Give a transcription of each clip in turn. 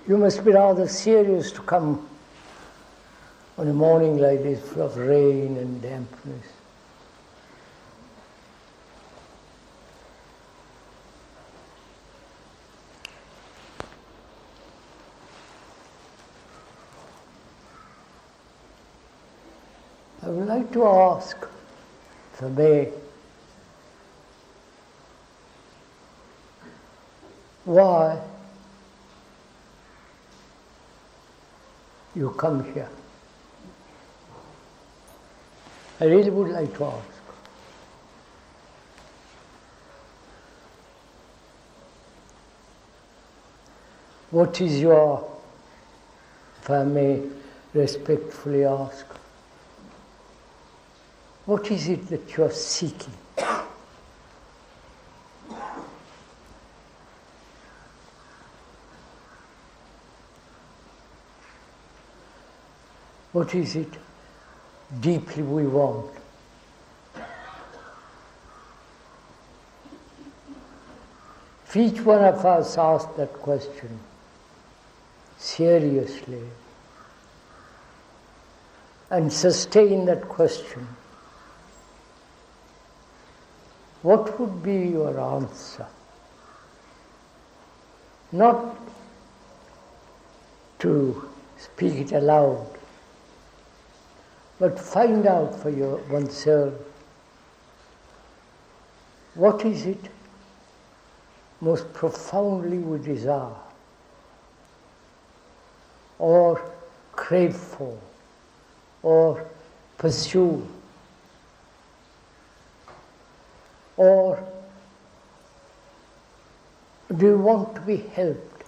You must be rather serious to come on a morning like this full of rain and dampness. I would like to ask, if I may, why you come here. I really would like to ask. What is your, if I may respectfully ask, what is it that you are seeking? What is it deeply we want? If each one of us asked that question seriously and sustain that question, what would be your answer? Not to speak it aloud, but find out for oneself, what is it most profoundly we desire or crave for or pursue, or do you want to be helped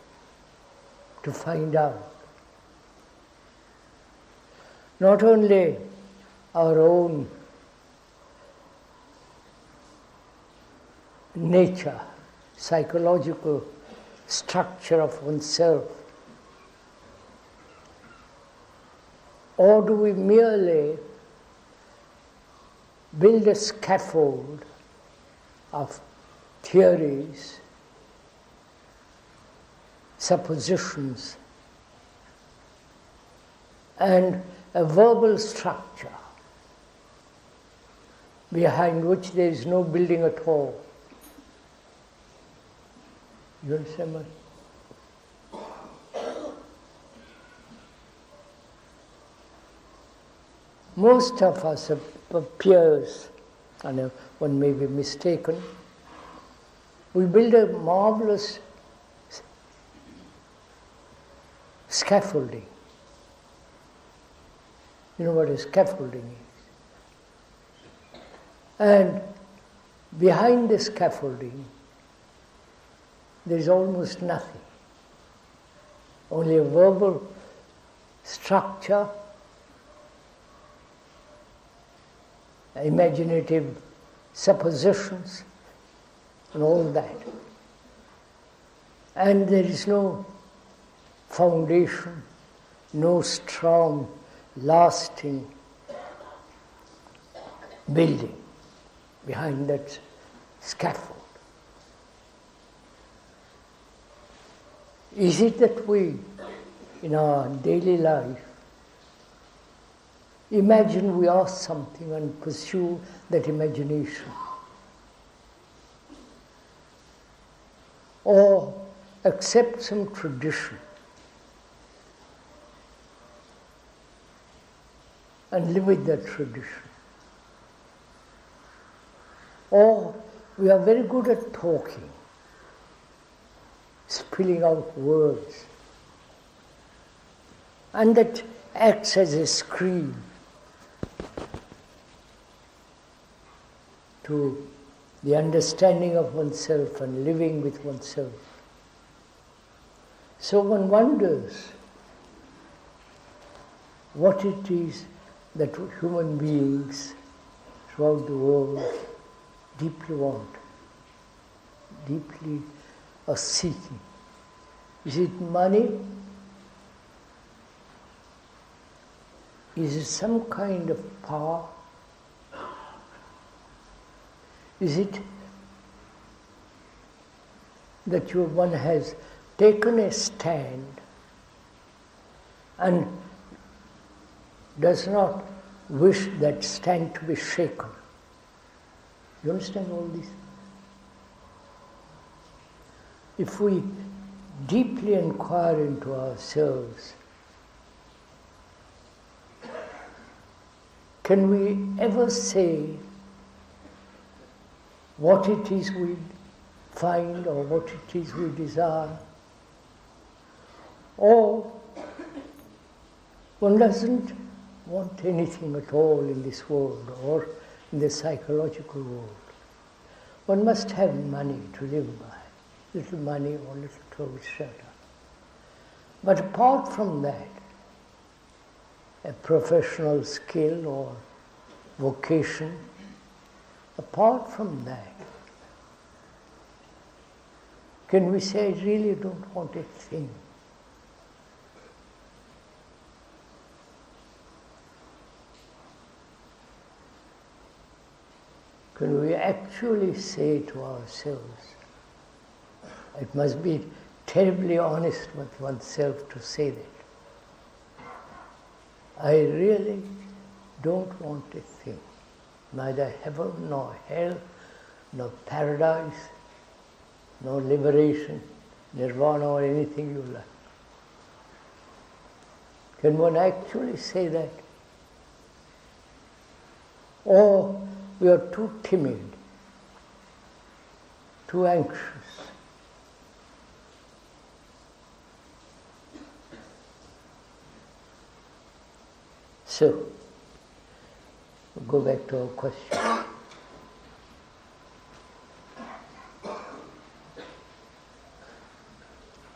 to find out? Not only our own nature, psychological structure of oneself, or do we merely build a scaffold of theories, suppositions, and a verbal structure behind which there is no building at all? You understand what? Most of us appears, and one may be mistaken, we build a marvelous scaffolding. You know what a scaffolding is. And behind the scaffolding, there is almost nothing. Only a verbal structure, imaginative suppositions, and all that. And there is no foundation, no strong, lasting building behind that scaffold. Is it that we, in our daily life, imagine we are something and pursue that imagination? Or accept some tradition and live with that tradition? Or we are very good at talking, spilling out words, and that acts as a screen to the understanding of oneself and living with oneself. So one wonders what it is that human beings throughout the world deeply want, deeply are seeking. Is it money? Is it some kind of power? Is it that one has taken a stand and does not wish that stand to be shaken. You understand all this? If we deeply inquire into ourselves, can we ever say what it is we find or what it is we desire? Or one doesn't want anything at all in this world or in the psychological world. One must have money to live by, little money or little clothes, shelter. But apart from that, a professional skill or vocation, apart from that, can we say, I really don't want a thing? Can we actually say to ourselves, it must be terribly honest with oneself to say that, I really don't want a thing, neither heaven nor hell, nor paradise, nor liberation, nirvana or anything you like. Can one actually say that? Or we are too timid, too anxious. So, we'll go back to our question.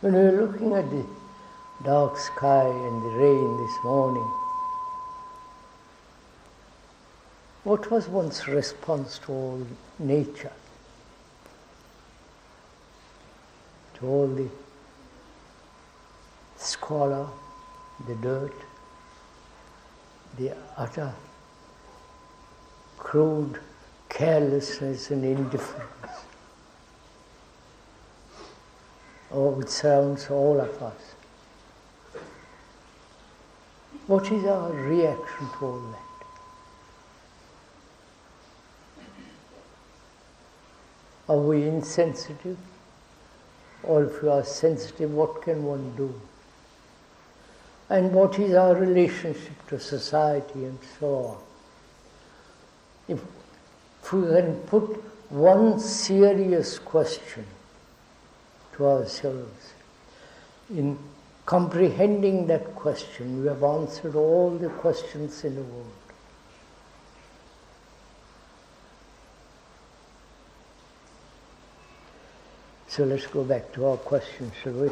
When we were looking at the dark sky and the rain this morning, what was one's response to all nature? To all the squalor, the dirt, the utter crude carelessness and indifference which surrounds all of us. What is our reaction to all that? Are we insensitive? Or if we are sensitive, what can one do? And what is our relationship to society and so on? If we can put one serious question to ourselves, in comprehending that question, we have answered all the questions in the world. So let's go back to our question, shall we?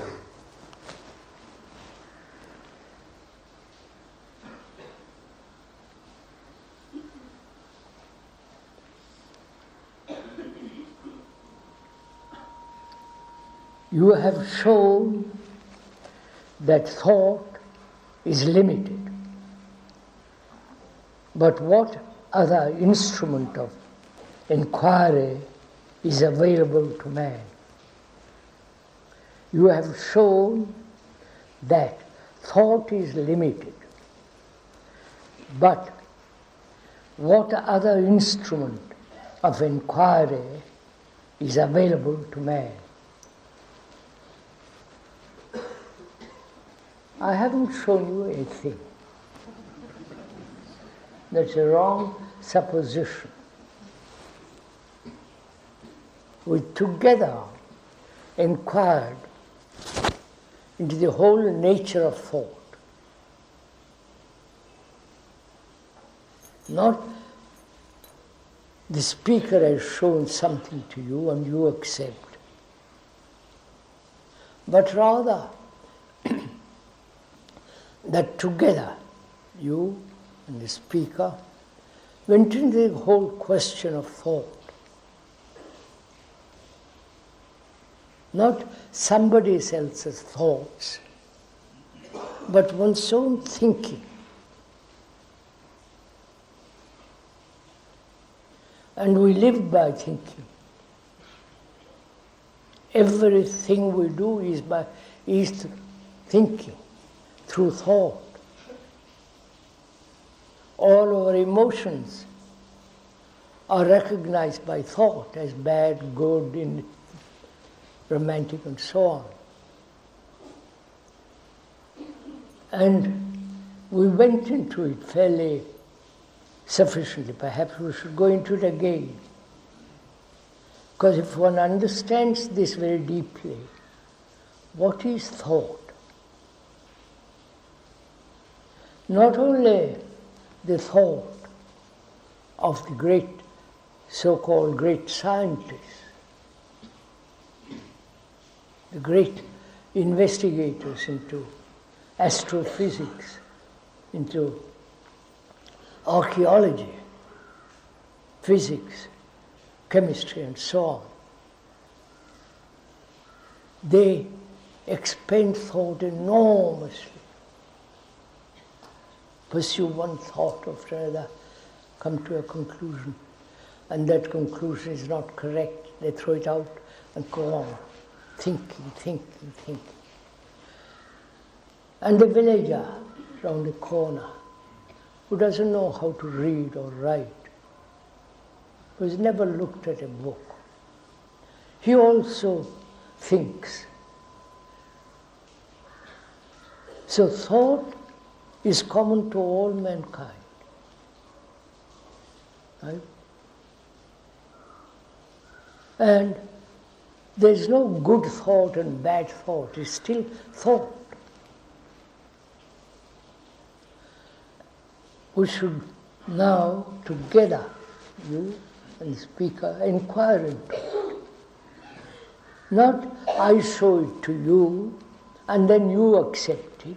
You have shown that thought is limited. But what other instrument of inquiry is available to man? You have shown that thought is limited. But what other instrument of inquiry is available to man? I haven't shown you anything. That's a wrong supposition. We together inquired into the whole nature of thought. Not the speaker has shown something to you and you accept, but rather that together, you and the speaker, went into the whole question of thought. Not somebody else's thoughts, but one's own thinking. And we live by thinking. Everything we do is thinking. through thought. All our emotions are recognized by thought as bad, good, romantic, and so on. And we went into it fairly sufficiently. Perhaps we should go into it again. Because if one understands this very deeply, what is thought? Not only the thought of the great, so-called great scientists, the great investigators into astrophysics, into archaeology, physics, chemistry, and so on. They expend thought enormously, pursue one thought after another, come to a conclusion, and that conclusion is not correct. They throw it out and go on, thinking. And the villager round the corner, who doesn't know how to read or write, who's never looked at a book, he also thinks. So thought is common to all mankind. Right? And there's no good thought and bad thought, it's still thought. We should now together, you and the speaker, inquire into it. Not I show it to you and then you accept it,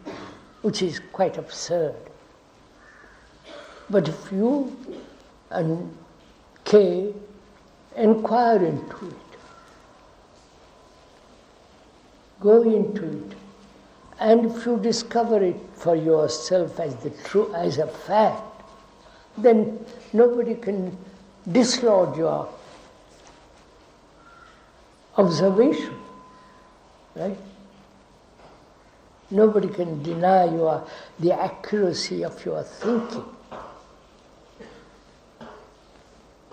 which is quite absurd. But if you and Kay inquire into it, go into it, and if you discover it for yourself as the true, as a fact, then nobody can dislodge your observation, right? Nobody can deny the accuracy of your thinking.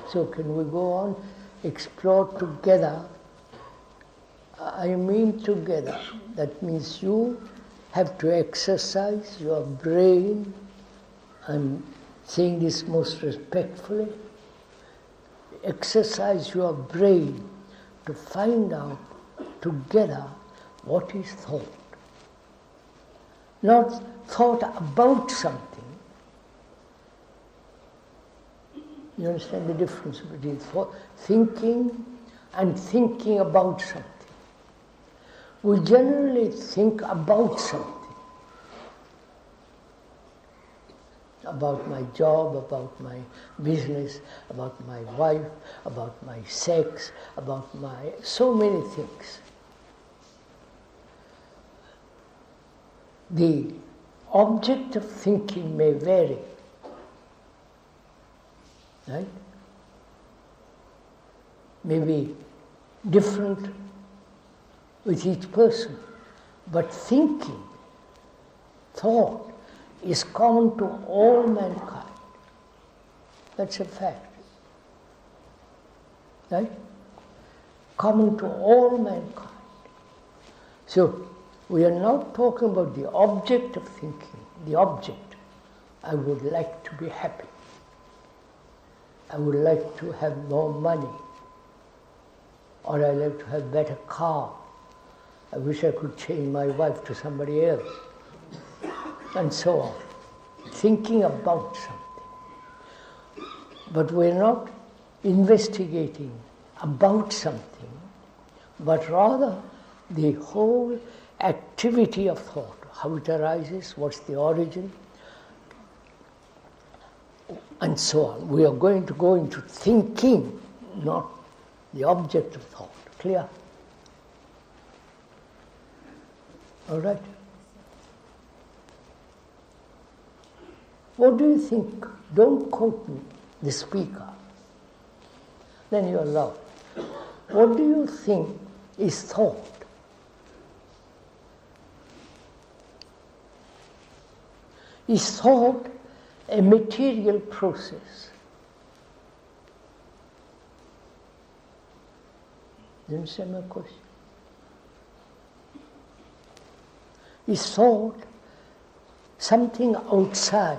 So can we go on, explore together? I mean together. That means you have to exercise your brain, I'm saying this most respectfully, exercise your brain to find out together what is thought. Not thought about something. You understand the difference between thinking and thinking about something. We generally think about something. About my job, about my business, about my wife, about my sex, about so many things. The object of thinking may vary, right? May be different with each person, but thinking, thought, is common to all mankind. That's a fact. Right? Common to all mankind. So, we are not talking about the object of thinking. The object, I would like to be happy. I would like to have more money. Or I like to have better car. I wish I could change my wife to somebody else. And so on. Thinking about something. But we're not investigating about something, but rather the whole activity of thought, how it arises, what's the origin, and so on. We are going to go into thinking, not the object of thought. Clear? All right? What do you think? Don't quote me, the speaker. Then you are allowed. What do you think is thought? Is thought a material process? Do you understand my question? Is thought something outside?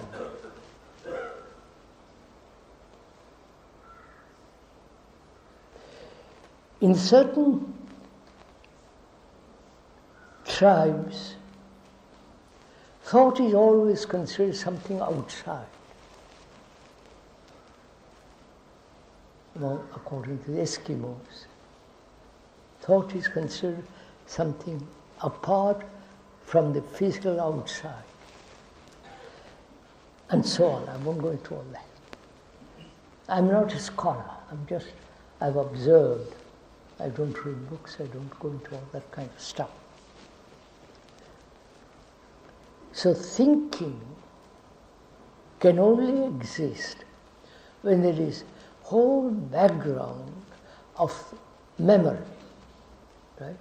In certain tribes, thought is always considered something outside. Well, according to the Eskimos, thought is considered something apart from the physical outside. And so on. I won't go into all that. I'm not a scholar. I've observed. I don't read books. I don't go into all that kind of stuff. So thinking can only exist when there is whole background of memory, right?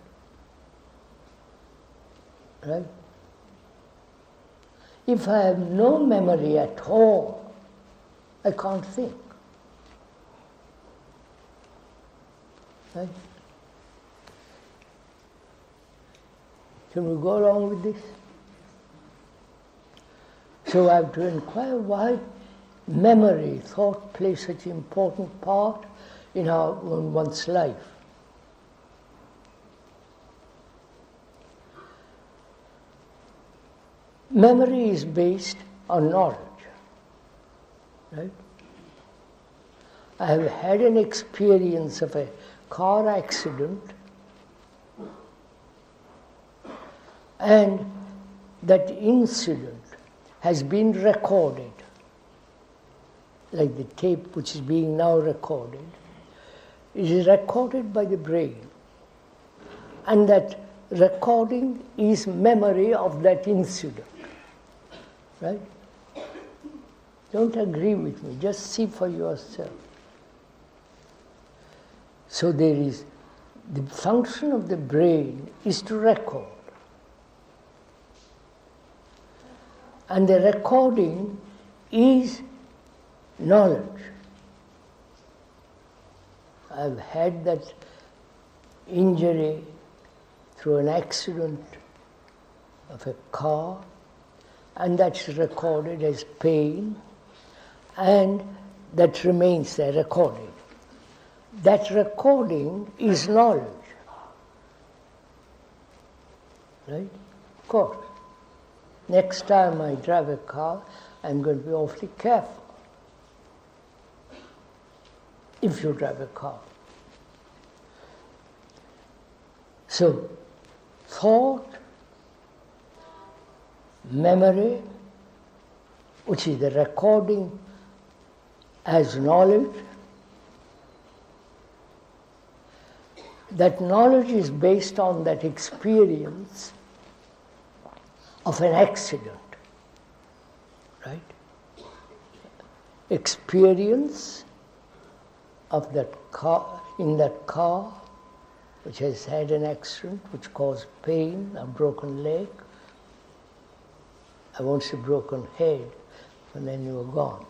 Right? If I have no memory at all, I can't think. Right? Can we go along with this? So I have to inquire why memory, thought plays such an important part in one's life. Memory is based on knowledge, right? I have had an experience of a car accident, and that incident has been recorded, like the tape which is being now recorded. It is recorded by the brain, and that recording is memory of that incident. Right? Don't agree with me, just see for yourself. So there is, the function of the brain is to record. And the recording is knowledge. I've had that injury through an accident of a car, and that's recorded as pain, and that remains there recorded. That recording is knowledge. Right? Of course. Next time I drive a car, I'm going to be awfully careful. If you drive a car. So, thought, memory, which is the recording as knowledge, that knowledge is based on that experience of an accident, right? Experience of that car, in that car, which has had an accident, which caused pain, a broken leg. I won't say broken head, and then you are gone.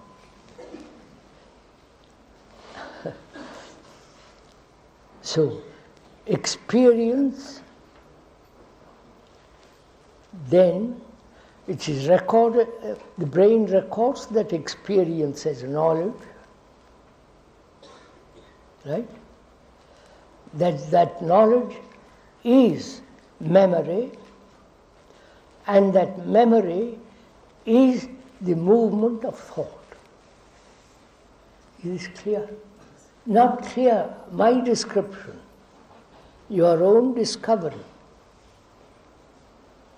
So, experience, then it is recorded, the brain records that experience as knowledge, right? That knowledge is memory, and that memory is the movement of thought. Is this clear? Not clear, my description, your own discovery,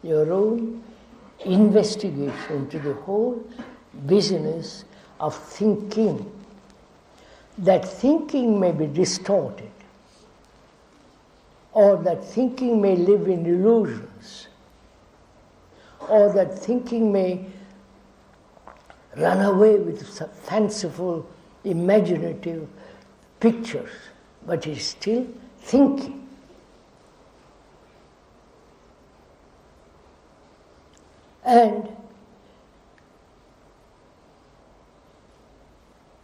your own investigation into the whole business of thinking. That thinking may be distorted, or that thinking may live in illusions, or that thinking may run away with fanciful, imaginative pictures, but is still thinking. And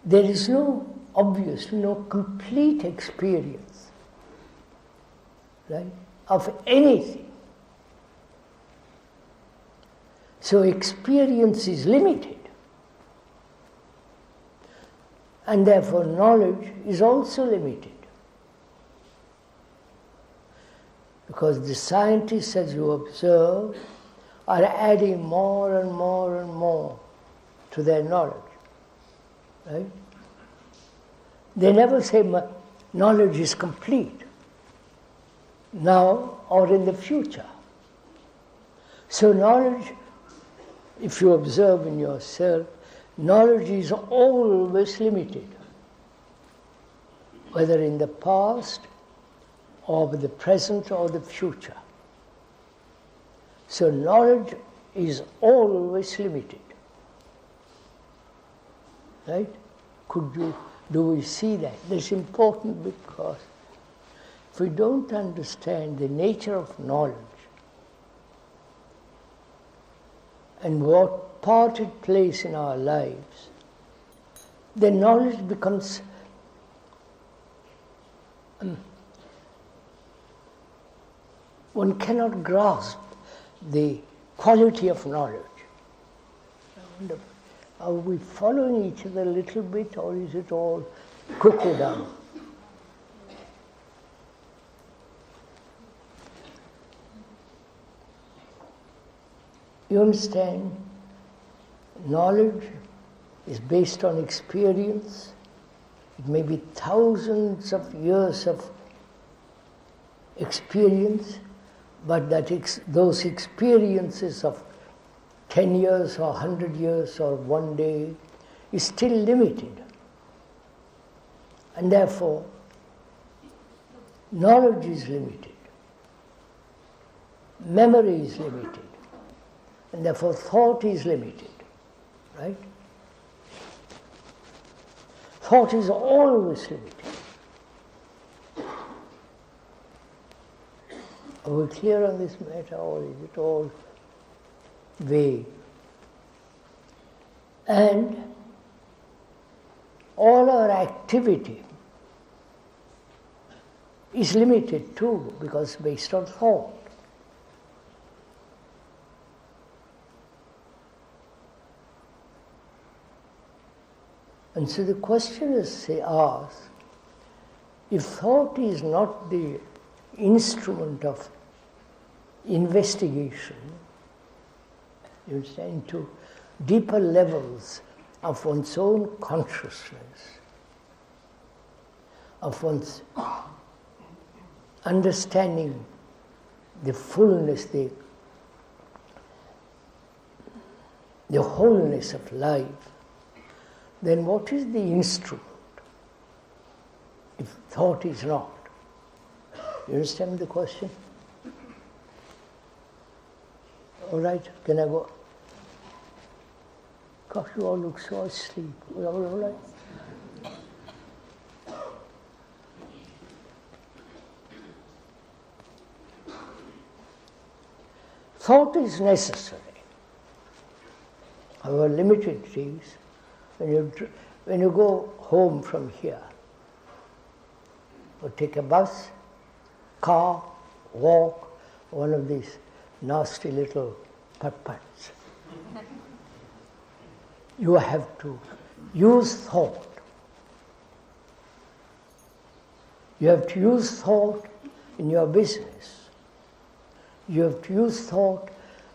there is obviously no complete experience, right, of anything. So experience is limited. And therefore knowledge is also limited. Because the scientists, as you observe, are adding more and more and more to their knowledge. Right? They never say knowledge is complete, now or in the future. So knowledge, if you observe in yourself, knowledge is always limited, whether in the past or the present or the future. So knowledge is always limited. Right? Do we see that? That's important because if we don't understand the nature of knowledge and what part it plays in our lives, then knowledge becomes one cannot grasp the quality of knowledge. I wonder, are we following each other a little bit, or is it all cuckoo down? You understand? Knowledge is based on experience. It may be thousands of years of experience, but those experiences of 10 years or 100 years or one day is still limited. And therefore, knowledge is limited. Memory is limited. And therefore, thought is limited. Right? Thought is always limited. Are we clear on this matter, or is it all vague? And all our activity is limited too, because based on thought. And so the question is asked, if thought is not the instrument of investigation, you understand, into deeper levels of one's own consciousness, of one's understanding the fullness, the wholeness of life, then what is the instrument if thought is not? You understand the question? All right, can I go? Gosh, you all look so asleep. All right? Thought is necessary. However limited it is, when you go home from here, or take a bus, car, walk, one of these nasty little putt-putts, you have to use thought. You have to use thought in your business. You have to use thought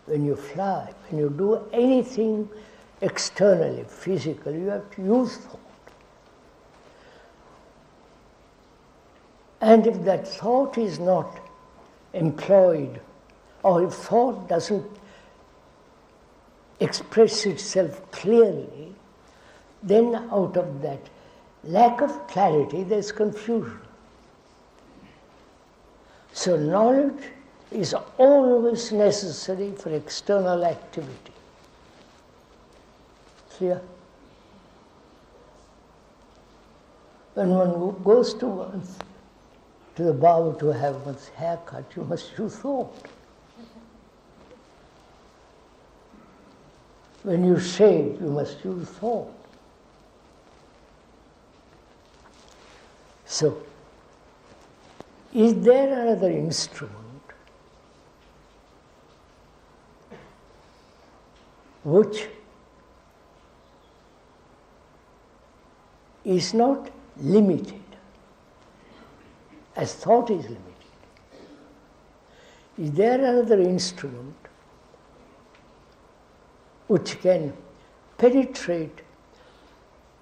when you fly, when you do anything externally, physically, you have to use thought. And if that thought is not employed, or if thought doesn't express itself clearly, then out of that lack of clarity, there's confusion. So knowledge is always necessary for external activity. Clear? When one goes to the barber to have one's hair cut, you must use thought. When you shave, you must use thought. So, is there another instrument which is not limited, as thought is limited? Is there another instrument which can penetrate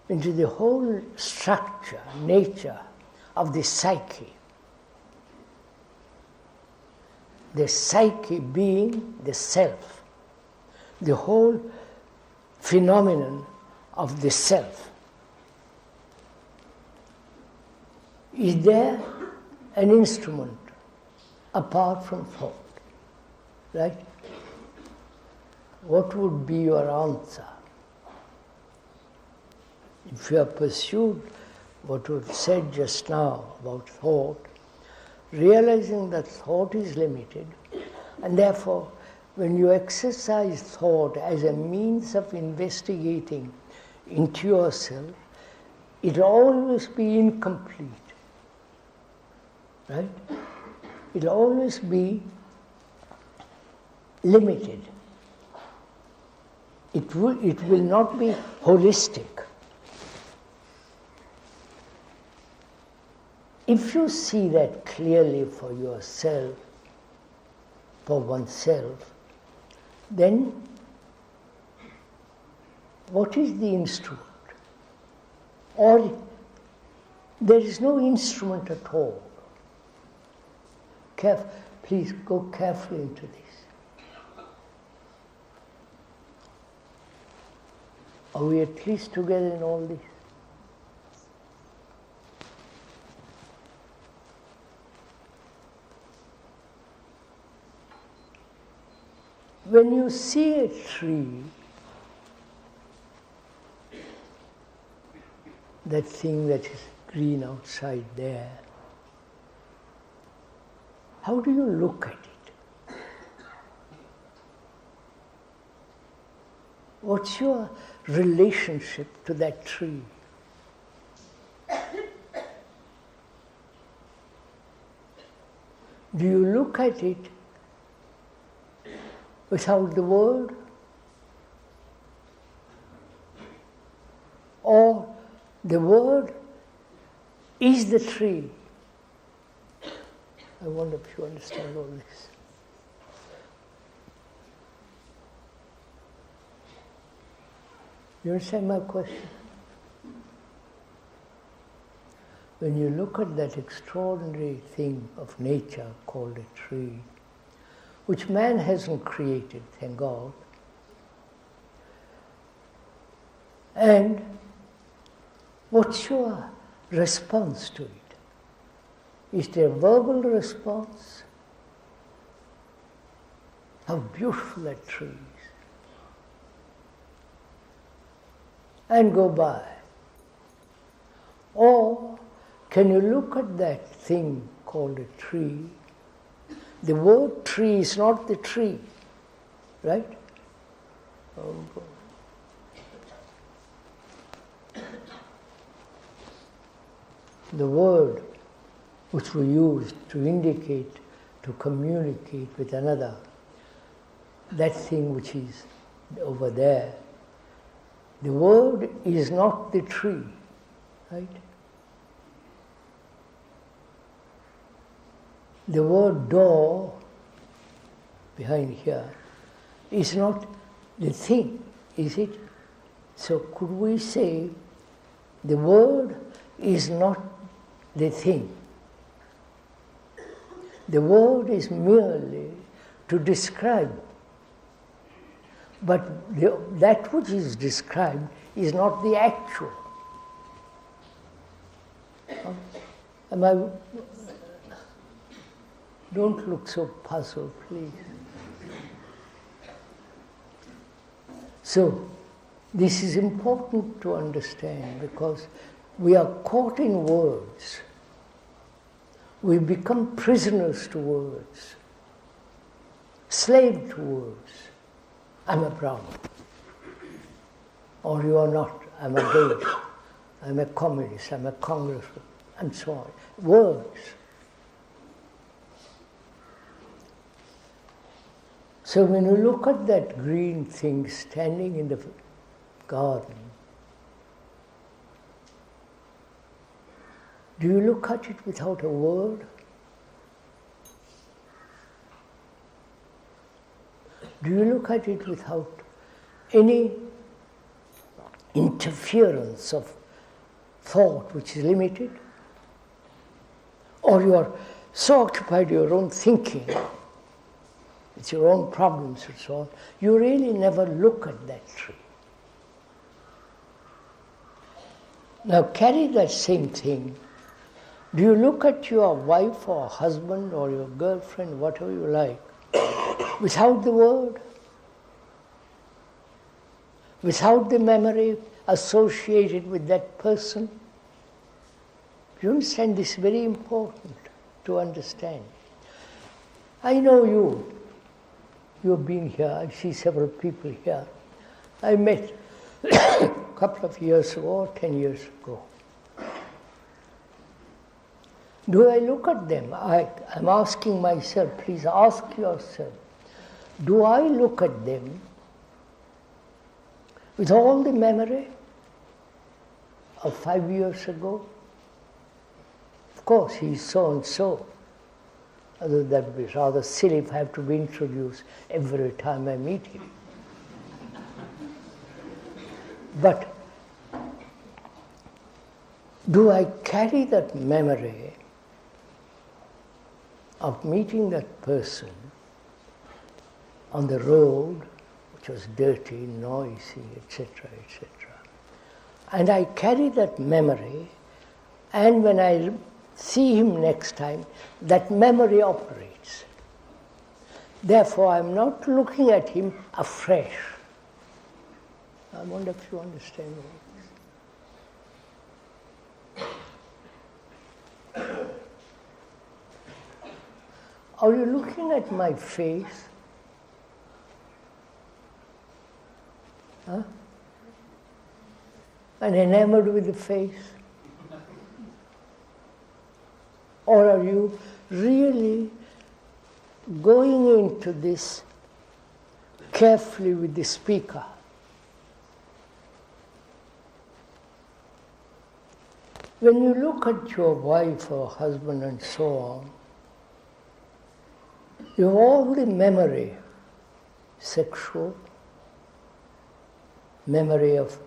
into the whole structure, nature of the psyche? The psyche being the self, the whole phenomenon of the self. Is there an instrument apart from thought? Right? What would be your answer? If you have pursued what was said just now about thought, realizing that thought is limited, and therefore when you exercise thought as a means of investigating into yourself, it will always be incomplete. Right? It will always be limited. It will not be holistic. If you see that clearly for yourself, for oneself, then what is the instrument? Or there is no instrument at all. Please go carefully into this. Are we at least together in all this? When you see a tree, that thing that is green outside there, how do you look at it? What's your relationship to that tree? Do you look at it without the word? Or the word is the tree? I wonder if you understand all this. You understand my question? When you look at that extraordinary thing of nature called a tree, which man hasn't created, thank God, and what's your response to it? Is there a verbal response? How beautiful that tree is. And go by. Or can you look at that thing called a tree? The word tree is not the tree, right? The word which we use to indicate, to communicate with another, that thing which is over there, the word is not the tree, right? The word door, behind here, is not the thing, is it? So could we say the word is not the thing? The word is merely to describe, but that which is described is not the actual. Don't look so puzzled, please. So, this is important to understand because we are caught in words. We become prisoners to words, slave to words. I'm a Brahmin. Or you are not. I'm a gay. I'm a communist. I'm a congressman. and so on. Words. So when you look at that green thing standing in the garden, do you look at it without a word? Do you look at it without any interference of thought which is limited? Or you are so occupied with your own thinking, with your own problems and so on, you really never look at that tree. Now carry that same thing. Do you look at your wife or husband or your girlfriend, whatever you like, without the word? Without the memory associated with that person? You understand, this is very important to understand. I know you've been here, I see several people here. I met a couple of years ago, or 10 years ago. Do I look at them? I'm asking myself, please ask yourself, do I look at them with all the memory of 5 years ago? Of course, he's so and so. Although that would be rather silly if I have to be introduced every time I meet him. But do I carry that memory of meeting that person on the road, which was dirty, noisy, etc., etc. And I carry that memory, and when I see him next time, that memory operates. Therefore, I'm not looking at him afresh. I wonder if you understand what it is. Are you looking at my face? Huh? And enamored with the face? Or are you really going into this carefully with the speaker? When you look at your wife or husband and so on, you have all the memory, sexual, memory of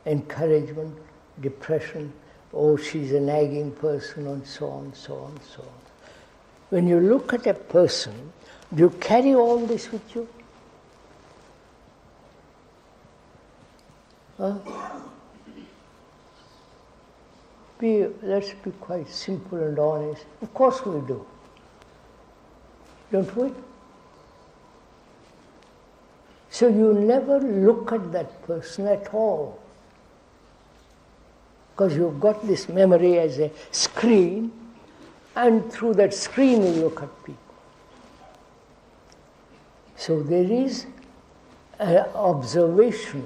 encouragement, depression, oh, she's a nagging person, and so on, so on, so on. When you look at a person, do you carry all this with you? Huh? Let's be quite simple and honest. Of course we do. Don't we? So you never look at that person at all, because you've got this memory as a screen, and through that screen you look at people. So there is an observation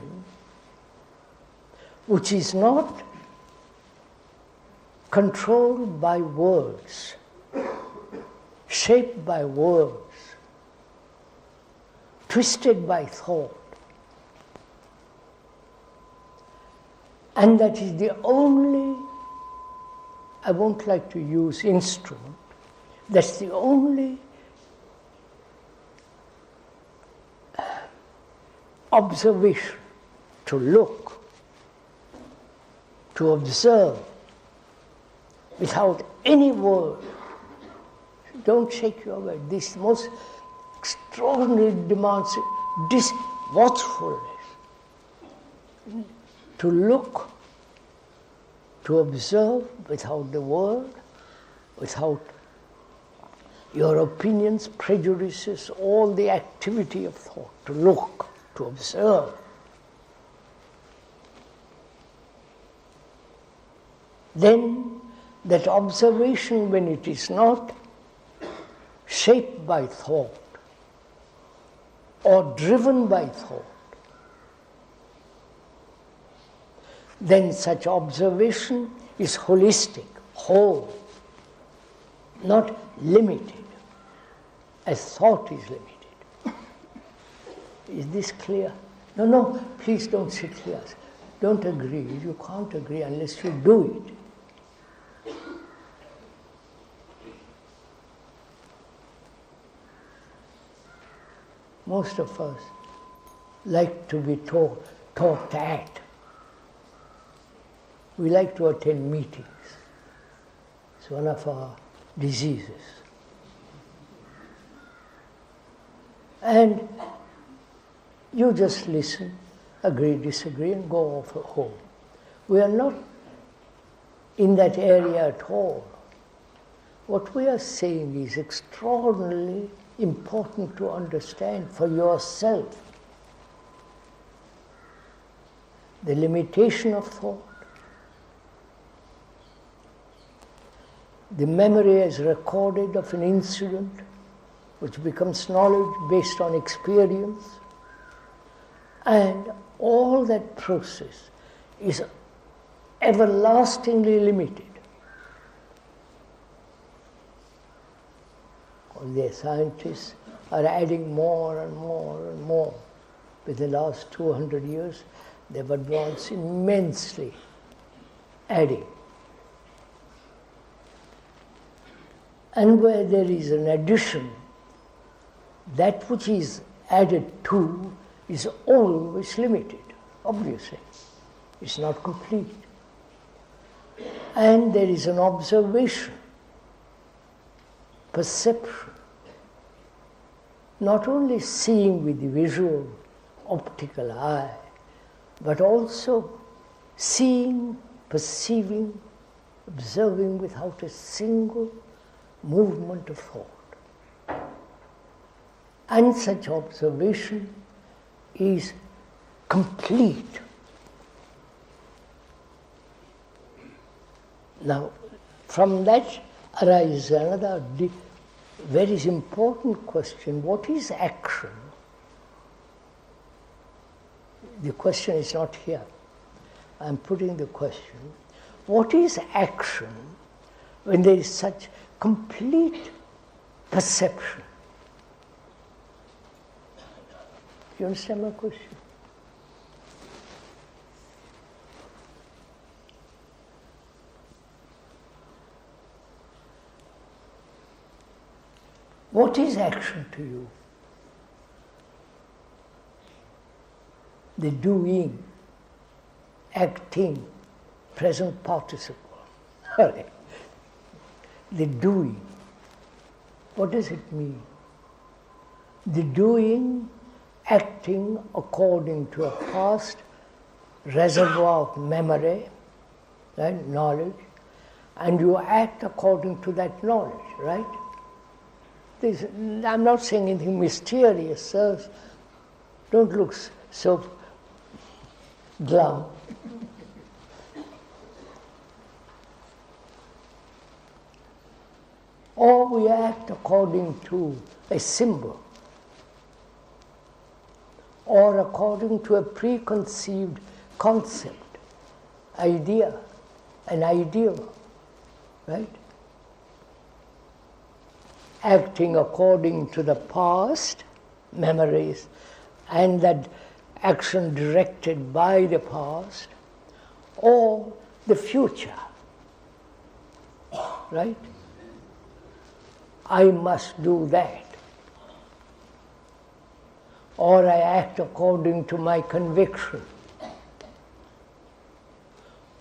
which is not controlled by words, shaped by words, twisted by thought. And that is the only, I won't like to use instrument, that's the only observation, to look, to observe, without any word. Don't shake your head. This most extraordinary demands this watchfulness. To look, to observe without the word, without your opinions, prejudices, all the activity of thought. To look, to observe. Then that observation, when it is not shaped by thought or driven by thought, then such observation is holistic, whole, not limited, as thought is limited. Is this clear? No, please don't sit here. Don't agree. You can't agree unless you do it. Most of us like to be talked at. We like to attend meetings. It's one of our diseases. And you just listen, agree, disagree, and go off home. We are not in that area at all. What we are saying is extraordinarily important to understand for yourself. The limitation of thought, the memory as recorded of an incident which becomes knowledge based on experience, and all that process is everlastingly limited. All the scientists are adding more and more and more. With the last 200 years, they've advanced immensely, adding. And where there is an addition, that which is added to is always limited, obviously. It's not complete. And there is an observation, perception, not only seeing with the visual, optical eye, but also seeing, perceiving, observing without a single movement of thought. And such observation is complete. Now, from that arises another very important question. What is action? The question is not here. I'm putting the question. What is action when there is such complete perception? Do you understand my question? What is action to you? The doing, acting, present participle. The doing. What does it mean? The doing, acting according to a past reservoir of memory, right, knowledge, and you act according to that knowledge, right? I'm not saying anything mysterious, sirs. Don't look so glum. Or we act according to a symbol, or according to a preconceived concept, idea, an ideal, right? Acting according to the past, memories, and that action directed by the past, or the future, right? I must do that. Or I act according to my conviction.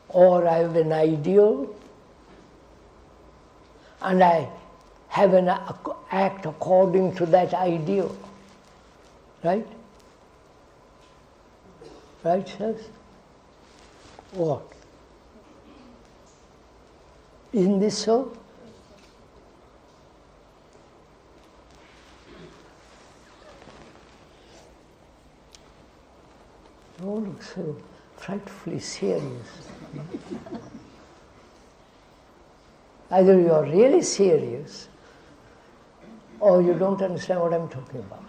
Or I have an ideal, and I have an act according to that ideal. Right? Right, sirs? What? Isn't this so? You all look so frightfully serious. Either you are really serious or you don't understand what I'm talking about.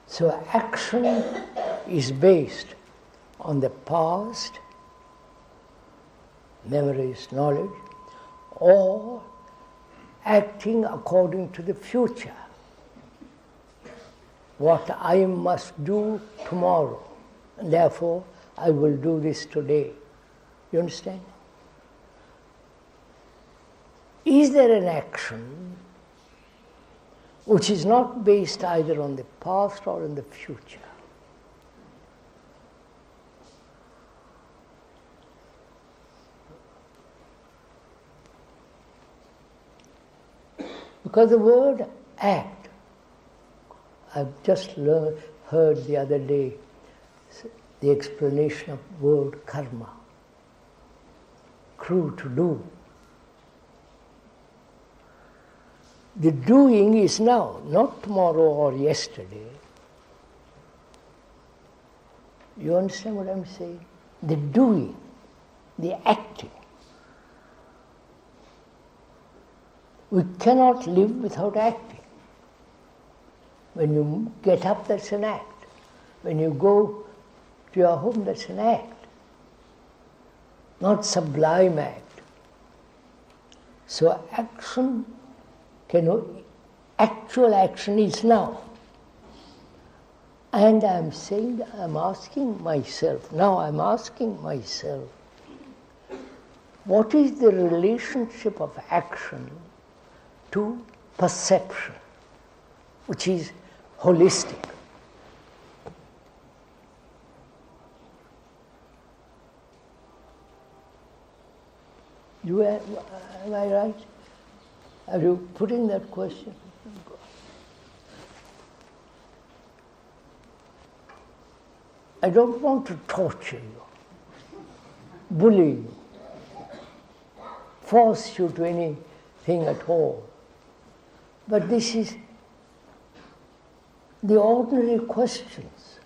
So action is based on the past, memories, knowledge, or acting according to the future. What I must do tomorrow, and therefore I will do this today. You understand? Is there an action which is not based either on the past or on the future? Because the word act, I've just heard the other day the explanation of word karma, crew, to do. The doing is now, not tomorrow or yesterday. You understand what I'm saying? The doing, the acting. We cannot live without acting. When you get up, that's an act. When you go to your home, that's an act. Not sublime act. So actual action is now. And I'm asking myself, what is the relationship of action to perception, which is holistic? Am I right? Are you putting that question? I don't want to torture you, bully you, force you to anything at all. But this is the ordinary questions.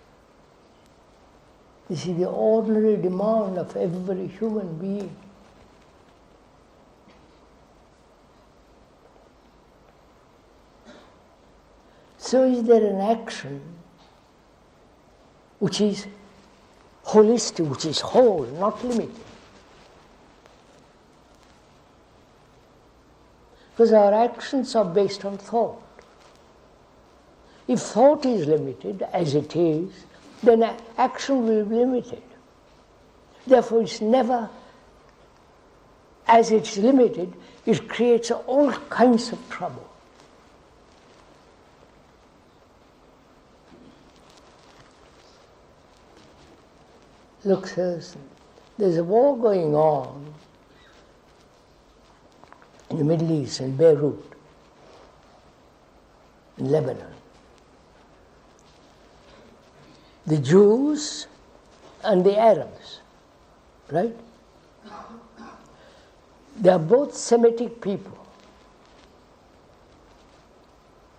This is the ordinary demand of every human being. So is there an action which is holistic, which is whole, not limited? Because our actions are based on thought. If thought is limited, as it is, then action will be limited. Therefore, it's never, as it's limited, it creates all kinds of trouble. Look, there's a war going on in the Middle East, in Beirut, in Lebanon. The Jews and the Arabs, right? They are both Semitic people.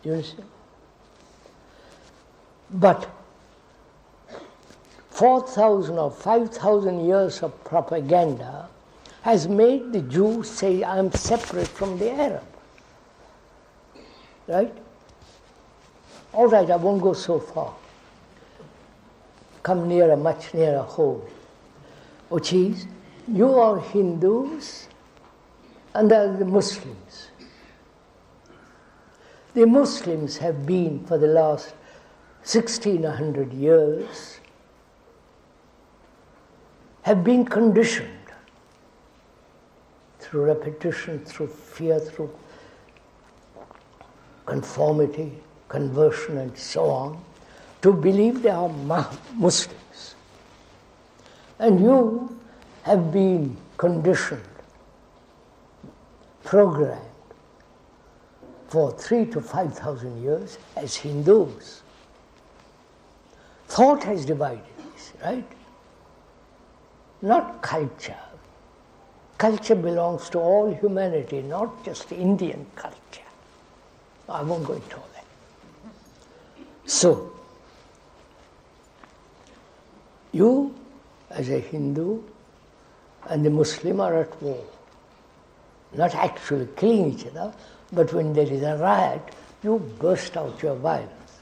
Do you understand? But 4,000 or 5,000 years of propaganda has made the Jew say, I'm separate from the Arab. Right? All right, I won't go so far. Come nearer, much nearer home. Which is, you are Hindus and there are the Muslims. The Muslims have been, for the last 1,600 years, have been conditioned through repetition, through fear, through conformity, conversion, and so on, to believe they are Muslims. And you have been conditioned, programmed for 3,000 to 5,000 years as Hindus. Thought has divided this, right? Not culture. Culture belongs to all humanity, not just Indian culture. I won't go into all that. So, you as a Hindu and the Muslim are at war. Not actually killing each other, but when there is a riot, you burst out your violence.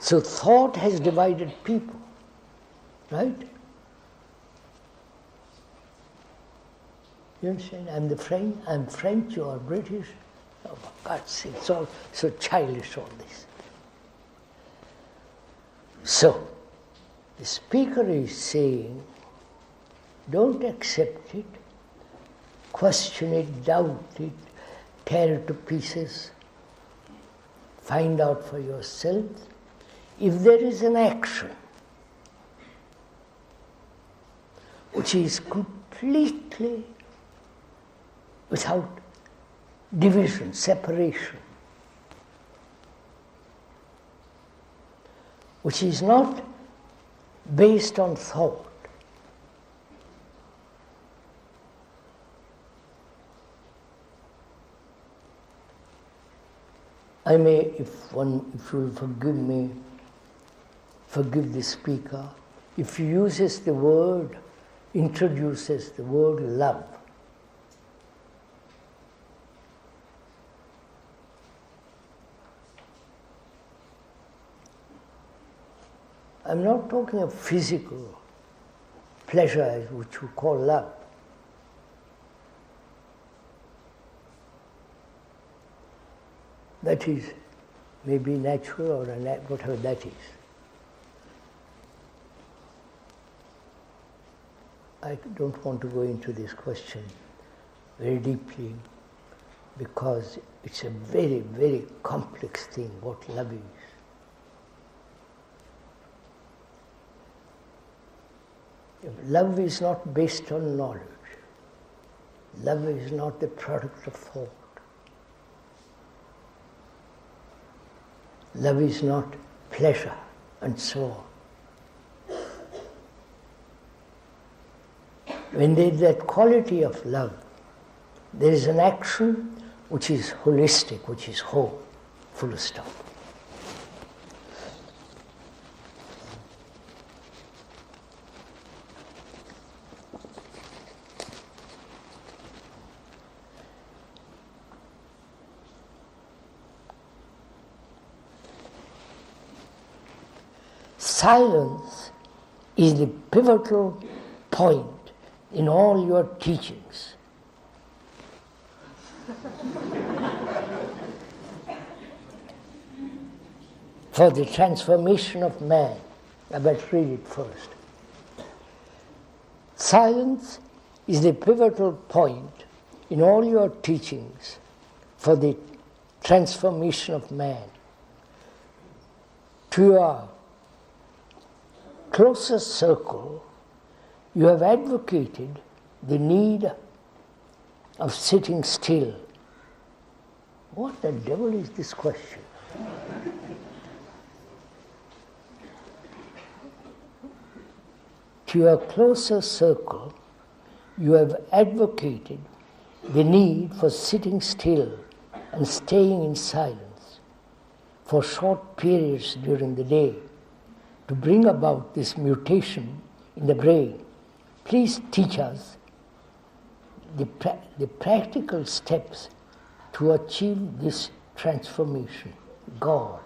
So thought has divided people, right? You understand? I'm French, you are British. Oh, for God's sake, it's all so childish, all this. So, the speaker is saying, don't accept it, question it, doubt it, tear it to pieces, find out for yourself. If there is an action which is completely without division, separation, which is not based on thought, I may, if you will forgive me, forgive the speaker, if he uses the word, introduces the word love. I'm not talking of physical pleasure, which we call love. That is maybe natural or whatever that is. I don't want to go into this question very deeply because it's a very, very complex thing, what love is. Love is not based on knowledge. Love is not the product of thought. Love is not pleasure, and so on. When there is that quality of love, there is an action which is holistic, which is whole, full stop. Silence is the pivotal point in all your teachings. For the transformation of man. I better read it first. Silence is the pivotal point in all your teachings for the transformation of man. To your closest circle, you have advocated the need of sitting still. What the devil is this question? To your closer circle, you have advocated the need for sitting still and staying in silence for short periods during the day to bring about this mutation in the brain. Please teach us the practical steps to achieve this transformation. God.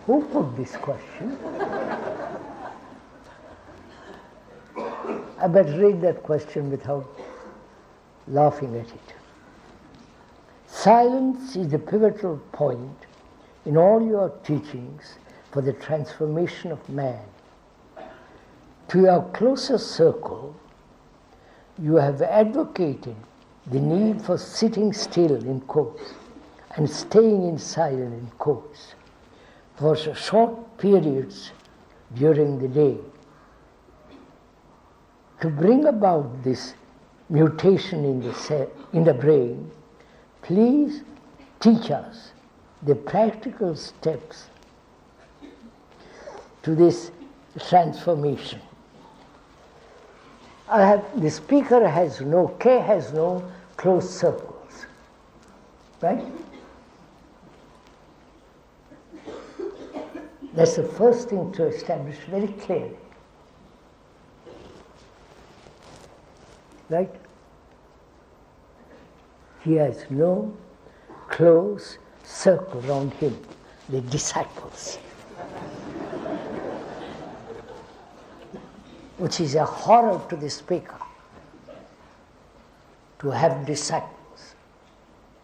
Who put this question? I better read that question without laughing at it. Silence is the pivotal point in all your teachings for the transformation of man. To your closest circle, you have advocated the need for sitting still, in quotes, and staying in silence, in quotes, for short periods during the day. To bring about this mutation in the brain, please teach us the practical steps to this transformation. The speaker has no closed circles, right? That's the first thing to establish very clearly, right? He has no close circle around him, the disciples. Which is a horror to the speaker, to have disciples.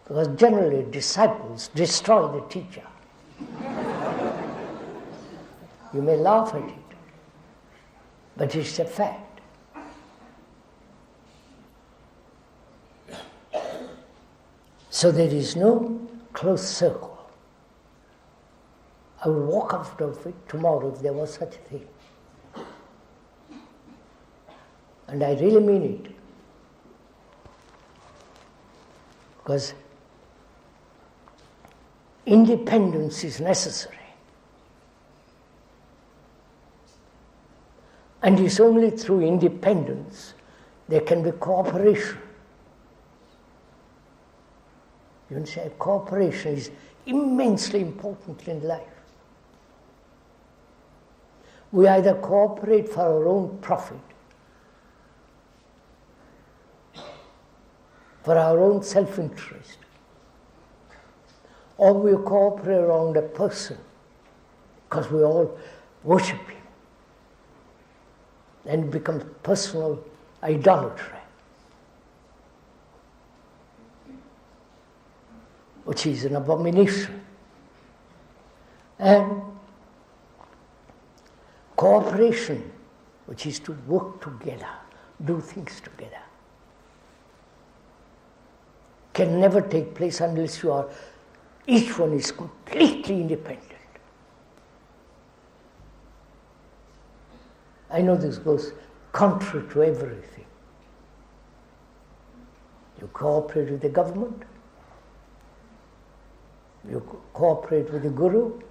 Because generally disciples destroy the teacher. You may laugh at it, but it's a fact. So there is no close circle. I will walk out of it tomorrow if there was such a thing. And I really mean it. Because independence is necessary. And it's only through independence there can be cooperation. You understand? Cooperation is immensely important in life. We either cooperate for our own profit, for our own self-interest, or we cooperate around a person because we all worship him. And it becomes personal idolatry, which is an abomination. And cooperation, which is to work together, do things together, can never take place unless each one is completely independent. I know this goes contrary to everything. You cooperate with the government, you cooperate with the guru,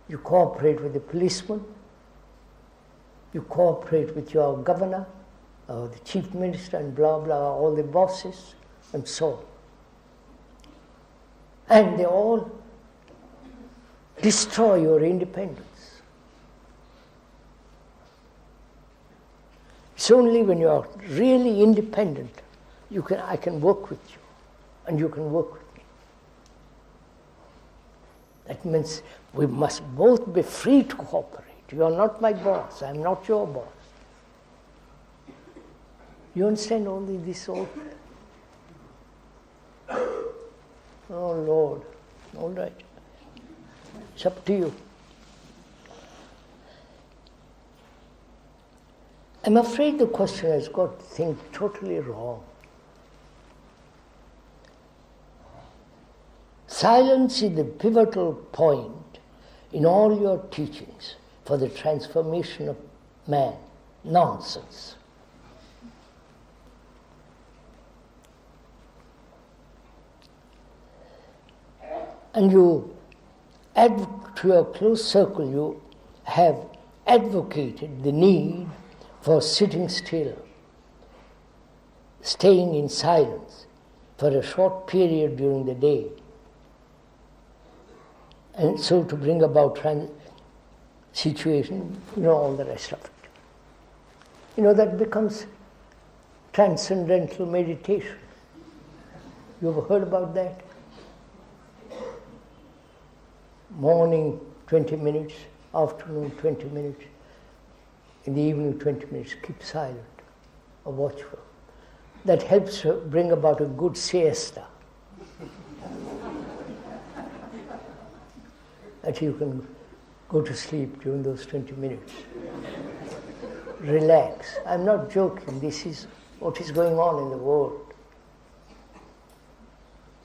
you cooperate with the policeman, you cooperate with your governor, or the chief minister, and blah, blah, all the bosses, and so on. And they all destroy your independence. It's only when you are really independent, I can work with you, and you can work with me. That means we must both be free to cooperate. You are not my boss, I am not your boss. You understand only this all? Oh Lord, all right. It's up to you. I'm afraid the question has got things totally wrong. Silence is the pivotal point in all your teachings for the transformation of man. Nonsense. And you add to your close circle, you have advocated the need for sitting still, staying in silence for a short period during the day, and so to bring about situation, all the rest of it. That becomes transcendental meditation. You ever heard about that? Morning 20 minutes, afternoon 20 minutes, in the evening 20 minutes, keep silent or watchful. That helps bring about a good siesta. That you can go to sleep during those 20 minutes. Relax. I'm not joking, this is what is going on in the world.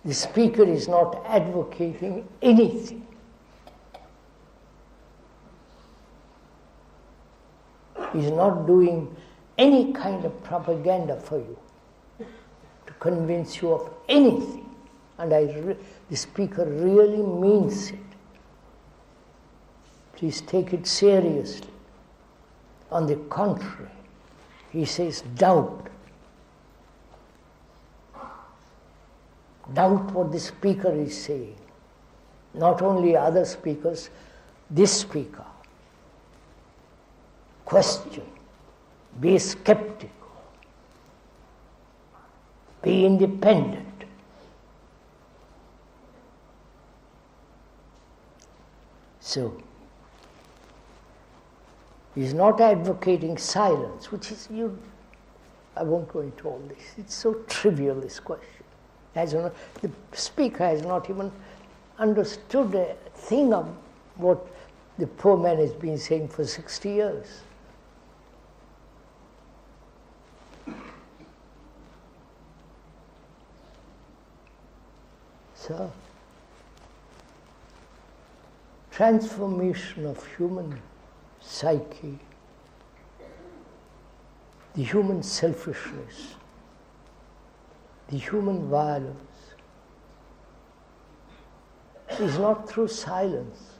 The speaker is not advocating anything. He's not doing any kind of propaganda for you to convince you of anything. And the speaker really means it. Please take it seriously. On the contrary, he says doubt. Doubt what the speaker is saying. Not only other speakers, this speaker. Question. Be skeptical. Be independent. So, he's not advocating silence, which is, I won't go into all this. It's so trivial, this question. The speaker has not even understood a thing of what the poor man has been saying for 60 years. So, transformation of human psyche, the human selfishness, the human violence, is not through silence.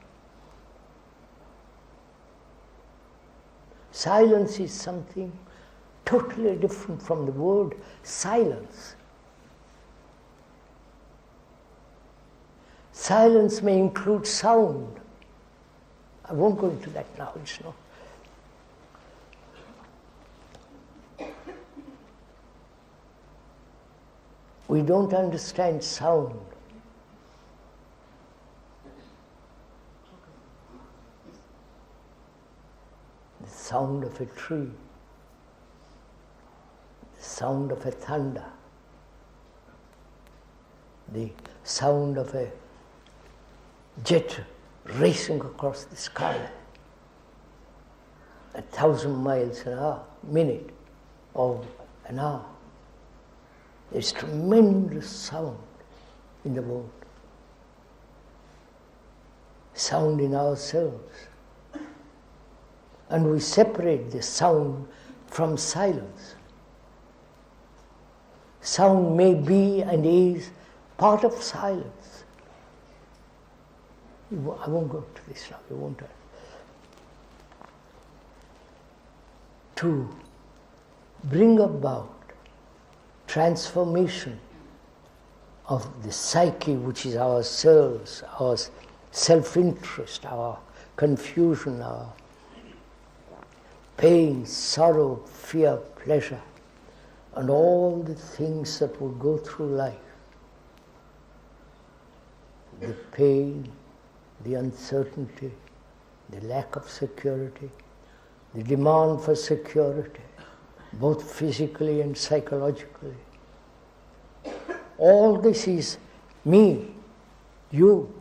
Silence is something totally different from the word silence. Silence may include sound. I won't go into that now, it's not. We don't understand sound. The sound of a tree, the sound of a thunder, the sound of a jet racing across the sky at 1,000 miles an hour, minute, or an hour. There's tremendous sound in the world. Sound in ourselves. And we separate the sound from silence. Sound may be and is part of silence. I won't go to this now, you won't. To bring about transformation of the psyche, which is ourselves, our self-interest, our confusion, our pain, sorrow, fear, pleasure, and all the things that will go through life. The pain, the uncertainty, the lack of security, the demand for security, both physically and psychologically. All this is me, you,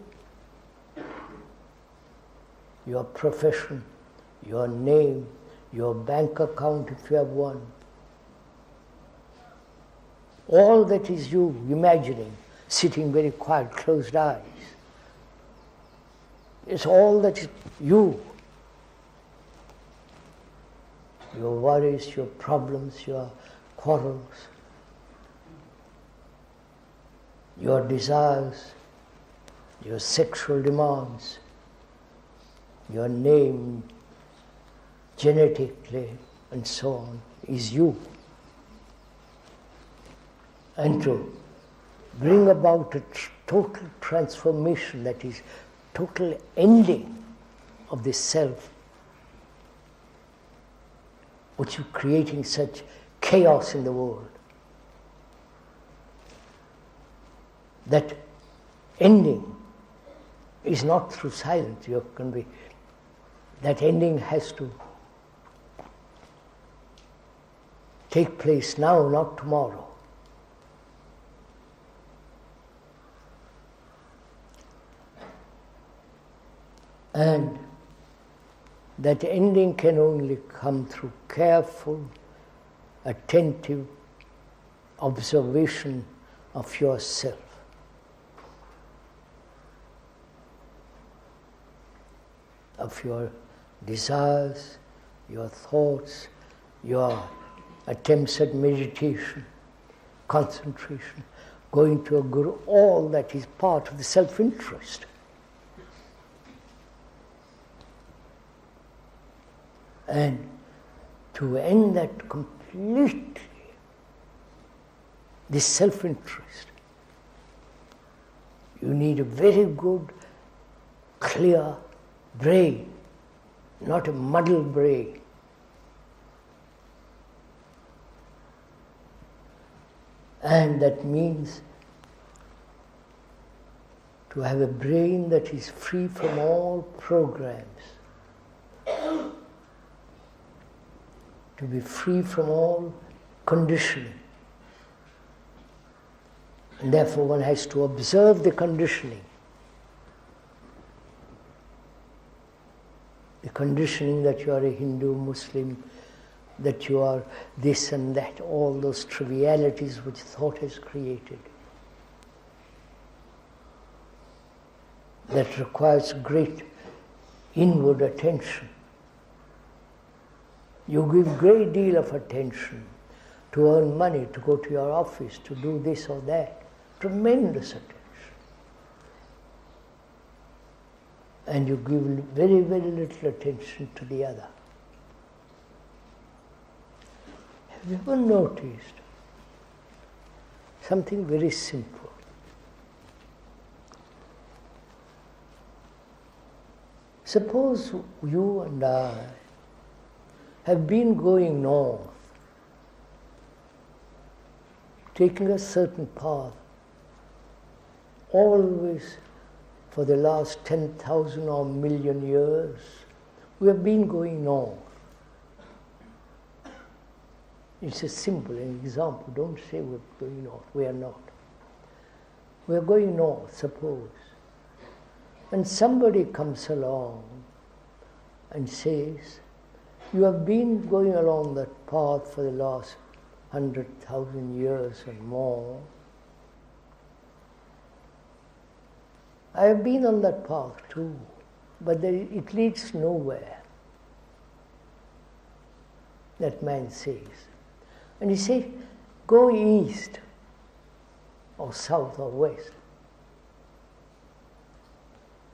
your profession, your name, your bank account if you have one. All that is you, imagining, sitting very quiet, closed eyes. It's all that is you. Your worries, your problems, your quarrels, your desires, your sexual demands, your name, genetically, and so on, is you. And to bring about a total transformation, that is, total ending of the self, which is creating such chaos in the world. That ending is not through silence. That ending has to take place now, not tomorrow. And that ending can only come through careful, attentive observation of yourself. Of your desires, your thoughts, your attempts at meditation, concentration, going to a guru, all that is part of the self-interest. And to end that completely, this self-interest, you need a very good, clear brain, not a muddled brain. And that means to to have a brain that is free from all programs, to be free from all conditioning. And therefore one has to observe the conditioning. The conditioning that you are a Hindu, Muslim, that you are this and that, all those trivialities which thought has created. That requires great inward attention. You give great deal of attention to earn money, to go to your office, to do this or that. Tremendous attention. And you give very, very little attention to the other. Have you ever noticed something very simple? Suppose you and I have been going north, taking a certain path, always for the last 10,000 or million years, we have been going north. It's a symbol, an example. Don't say we're going north. We are not. We are going north, suppose. And somebody comes along and says, you have been going along that path for the last 100,000 years and more. I have been on that path too, but it leads nowhere, that man says. And he says, go east or south or west.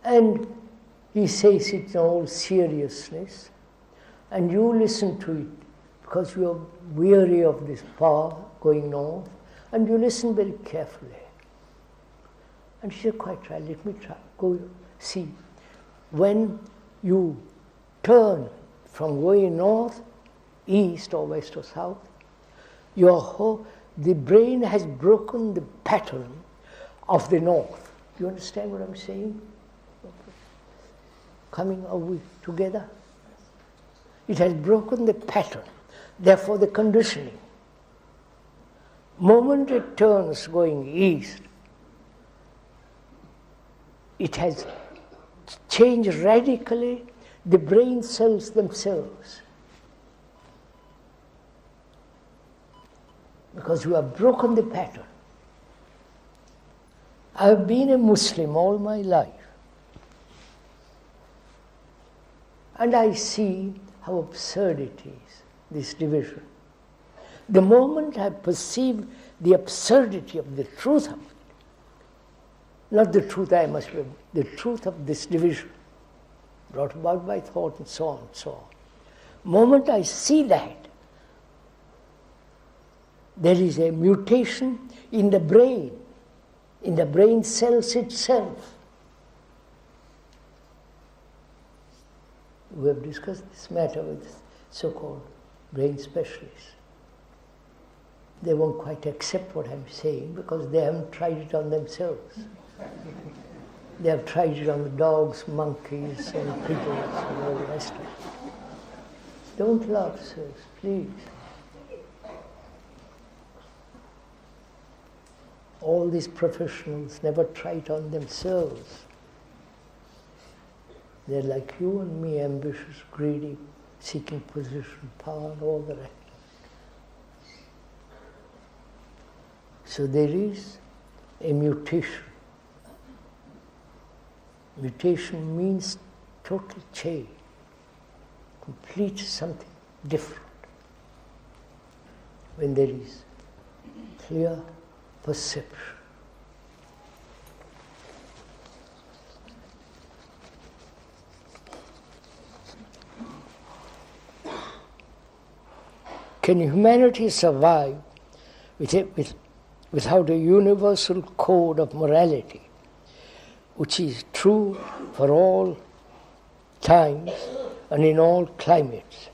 And he says it in all seriousness, and you listen to it because you are weary of this path going north, and you listen very carefully. And she said, quite right, let me try, go see. When you turn from going north, east or west or south, the brain has broken the pattern of the north. Do you understand what I'm saying? Coming, are we together? It has broken the pattern, therefore the conditioning. Moment it turns going east, it has changed radically the brain cells themselves. Because you have broken the pattern. I have been a Muslim all my life. And I see how absurd it is, this division. The moment I perceive the absurdity of the truth of it, not the truth I must be, the truth of this division, brought about by thought and so on and so on. Moment I see that, there is a mutation in the brain cells itself. We have discussed this matter with so-called brain specialists. They won't quite accept what I'm saying because they haven't tried it on themselves. They have tried it on the dogs, monkeys, and pigeons and all the rest of it. Don't laugh, sirs, please. All these professionals never try it on themselves. They're like you and me, ambitious, greedy, seeking position, power, and all the rest. So there is a mutation. Mutation means total change, complete something different. When there is clear perception. Can humanity survive without a universal code of morality, which is true for all times and in all climates?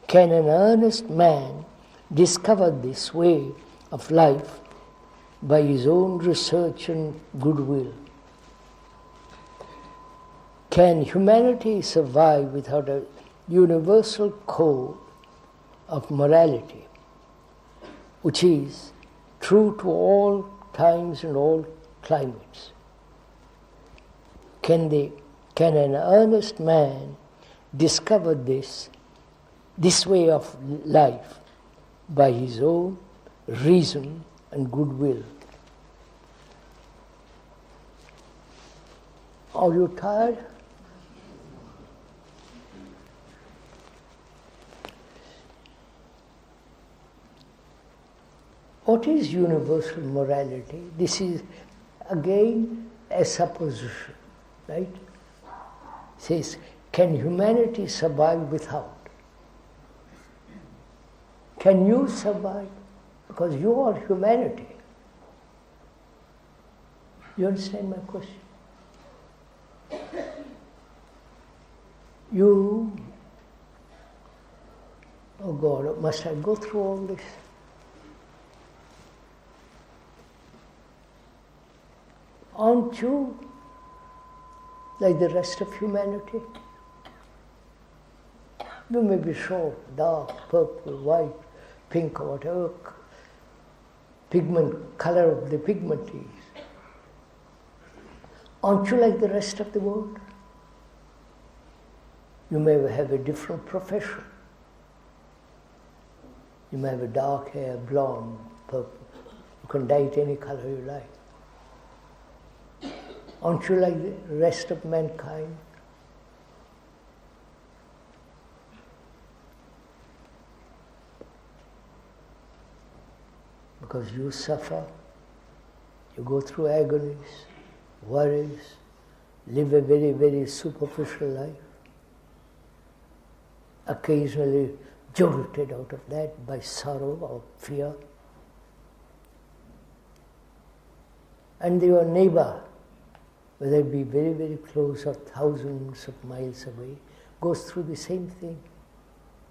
Can an earnest man discovered this way of life by his own research and goodwill. Can humanity survive without a universal code of morality, which is true to all times and all climates? Can an earnest man discover this way of life by his own reason and goodwill? Are you tired? What is universal morality? This is again a supposition, right? It says, can humanity survive without? Can you survive? Because you are humanity. You understand my question? Oh God, must I go through all this? Aren't you like the rest of humanity? You may be short, dark, purple, white, pink, or whatever color of the pigment is. Aren't you like the rest of the world? You may have a different profession. You may have a dark hair, blonde, purple. You can dye it any color you like. Aren't you like the rest of mankind? Because you suffer, you go through agonies, worries, live a very, very superficial life, occasionally jolted out of that by sorrow or fear. And your neighbor, whether it be very, very close or thousands of miles away, goes through the same thing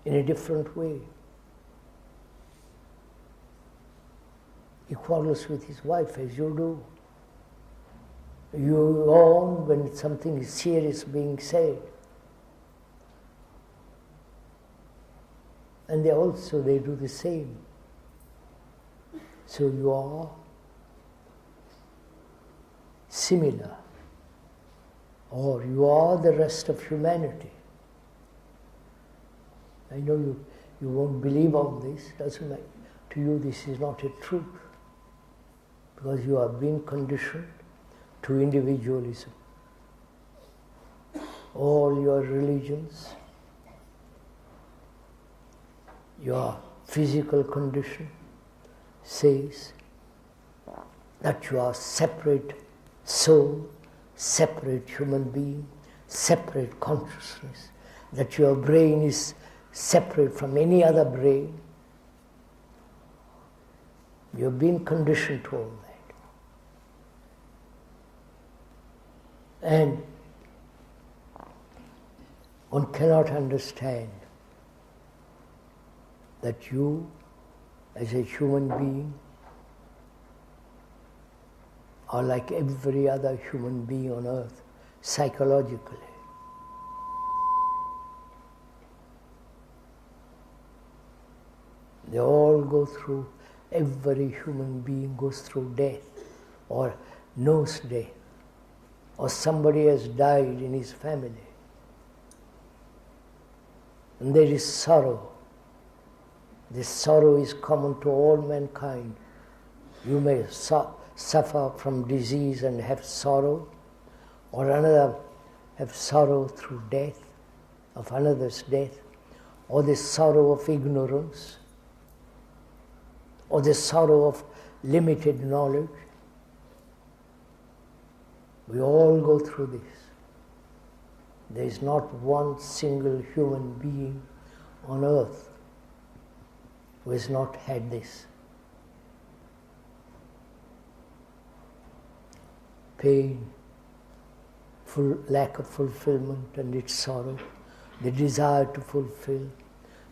in a different way. He quarrels with his wife as you do. You yawn when something is serious being said. And they do the same. So you are similar. Or you are the rest of humanity. I know you won't believe all this, doesn't matter. To you this is not a truth. Because you have been conditioned to individualism. All your religions, your physical condition says that you are separate soul, separate human being, separate consciousness, that your brain is separate from any other brain. You have been conditioned to all that. And one cannot understand that you, as a human being, are like every other human being on earth, psychologically. They all go through, every human being goes through death, or knows death, or somebody has died in his family. And there is sorrow. This sorrow is common to all mankind. You may suffer from disease and have sorrow, or another have sorrow through death, of another's death, or the sorrow of ignorance, or the sorrow of limited knowledge. We all go through this. There is not one single human being on earth who has not had this. Pain, lack of fulfillment and its sorrow, the desire to fulfill,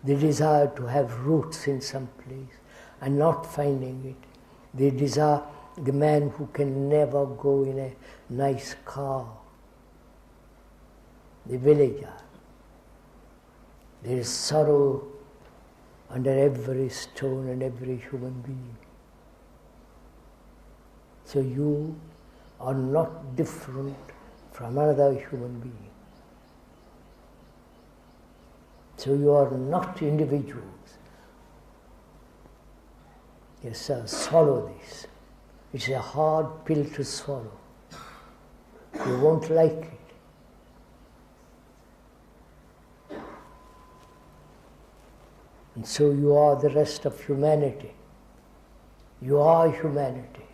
the desire to have roots in some place and not finding it, the desire, the man who can never go in a nice car, the villager. There is sorrow under every stone and every human being. So you are not different from another human being. So you are not individuals. Yes, sir, swallow this. It's a hard pill to swallow. You won't like it. And so you are the rest of humanity. You are humanity.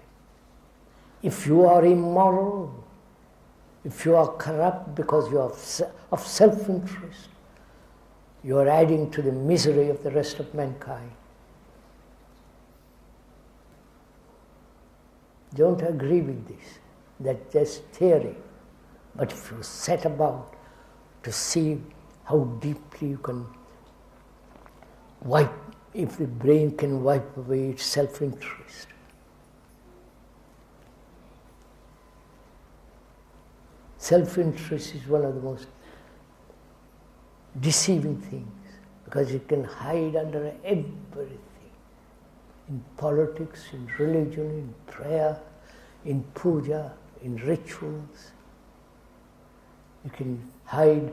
If you are immoral, if you are corrupt because you are of self-interest, you are adding to the misery of the rest of mankind. Don't agree with this. That's just theory. But if you set about to see how deeply you can wipe, if the brain can wipe away its self-interest. Self-interest is one of the most deceiving things because it can hide under everything. In politics, in religion, in prayer, in puja, in rituals. You can hide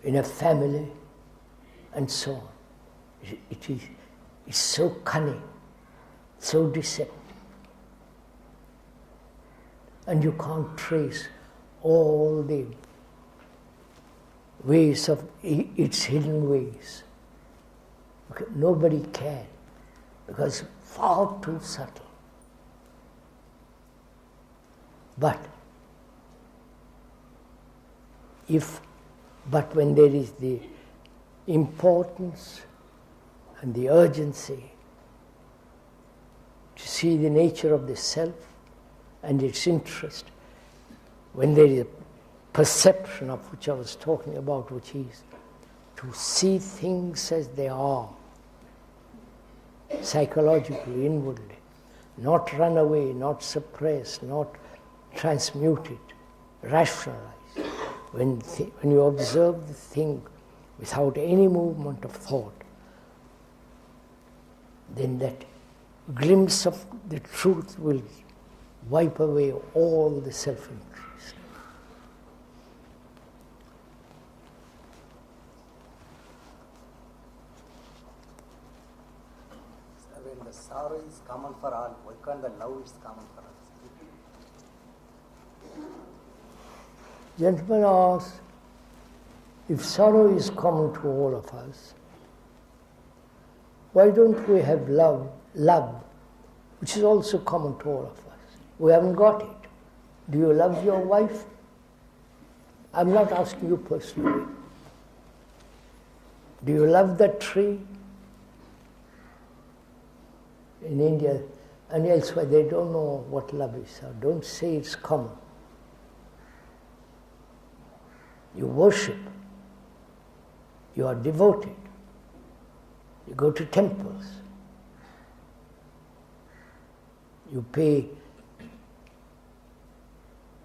in a family and so on. It's so cunning, so deceptive. And you can't trace all the ways of its hidden ways. Okay, nobody can, because far too subtle. But when there is the importance and the urgency to see the nature of the self and its interest, when there is a perception of which I was talking about, which is to see things as they are, psychologically, inwardly, not run away, not suppress, not transmute it, rationalize. When you observe the thing without any movement of thought, then that glimpse of the truth will wipe away all the self-interest. When the sorrow is common for all, why can't the love is common for us? Gentleman asks, if sorrow is common to all of us, why don't we have love, which is also common to all of us? We haven't got it. Do you love your wife? I'm not asking you personally. Do you love that tree? In India and elsewhere, they don't know what love is. So don't say it's common. You worship. You are devoted. You go to temples. You pay.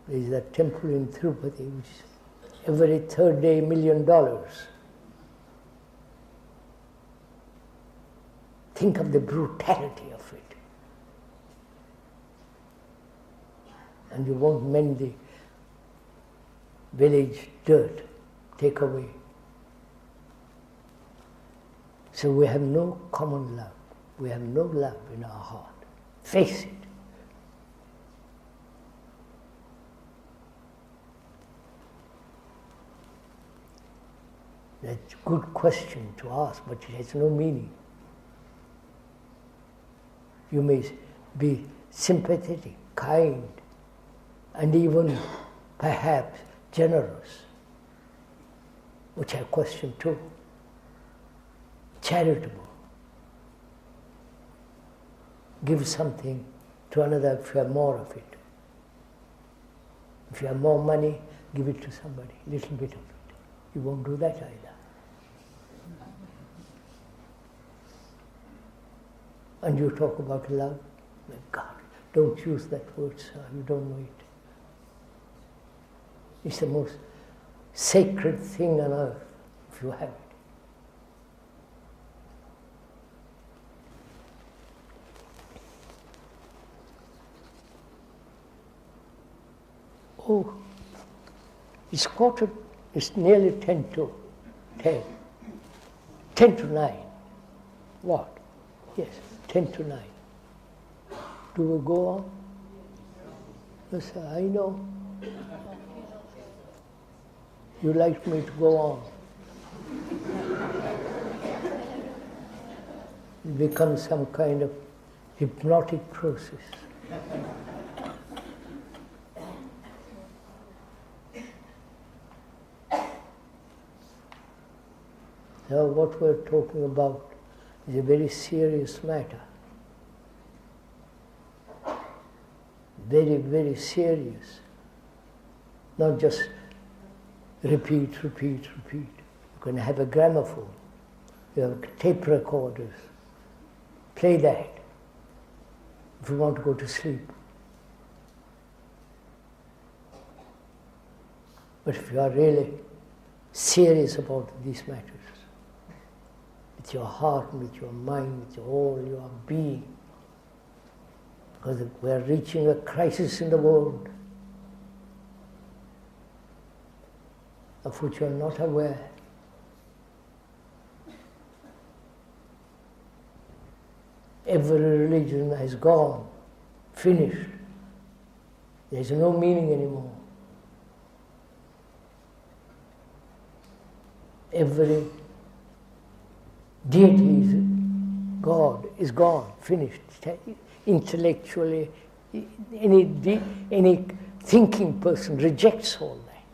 There is a temple in Tirupati, which is every third day $1 million. Think of the brutality of it. And you won't mend the village dirt, take away. So we have no common love. We have no love in our heart. Face it. That's a good question to ask, but it has no meaning. You may be sympathetic, kind, and even perhaps generous, which I question too. Charitable. Give something to another if you have more of it. If you have more money, give it to somebody, a little bit of it. You won't do that either. And you talk about love? My God, don't use that word, sir. You don't know it. It's the most sacred thing on earth, if you have it. Oh, it's nearly 10 to 10. 10 to 9. What? Yes, 10 to 9. Do we go on? Yes, sir, I know. You like me to go on. It becomes some kind of hypnotic process. Now what we're talking about is a very serious matter. Very, very serious. Not just repeat. You can have a gramophone. You have tape recorders. Play that if you want to go to sleep. But if you are really serious about these matters, with your heart, with your mind, with all your being, because we are reaching a crisis in the world of which you are not aware. Every religion has gone, finished. There is no meaning anymore. Every deity is God is gone, finished. Intellectually, any thinking person rejects all that.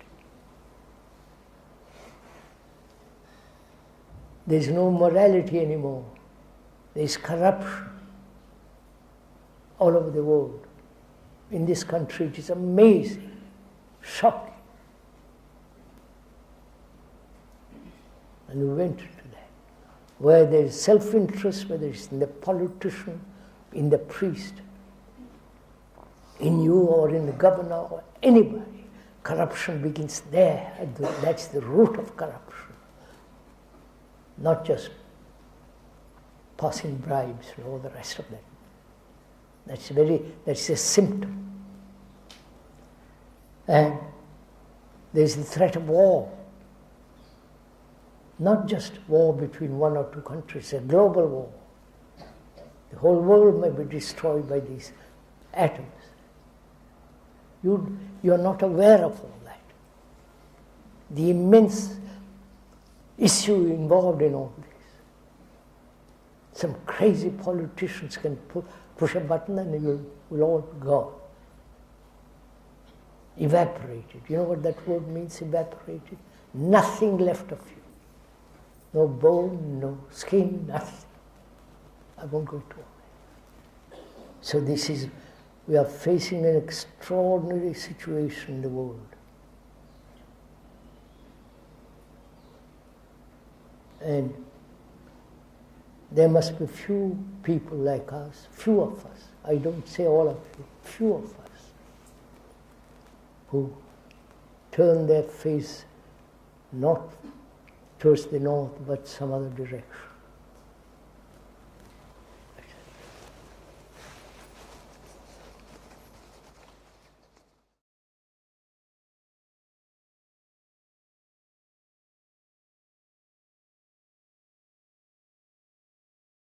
There is no morality anymore. There is corruption all over the world. In this country, it is amazing, shocking. And we went into that. Where there is self-interest, whether it's in the politician, in the priest, in you or in the governor or anybody, corruption begins there. That's the root of corruption. Not just passing bribes and all the rest of that. That's a symptom. And there's the threat of war. Not just war between one or two countries, a global war. The whole world may be destroyed by these atoms. You're not aware of all that. The immense issue involved in all this. Some crazy politicians can push a button and it will all go. Evaporated. You know what that word means, evaporated? Nothing left of you. No bone, no skin, nothing. I won't go to all that. So we are facing an extraordinary situation in the world. And there must be few people like us, few of us, I don't say all of you, few of us, who turn their face not towards the north but some other direction.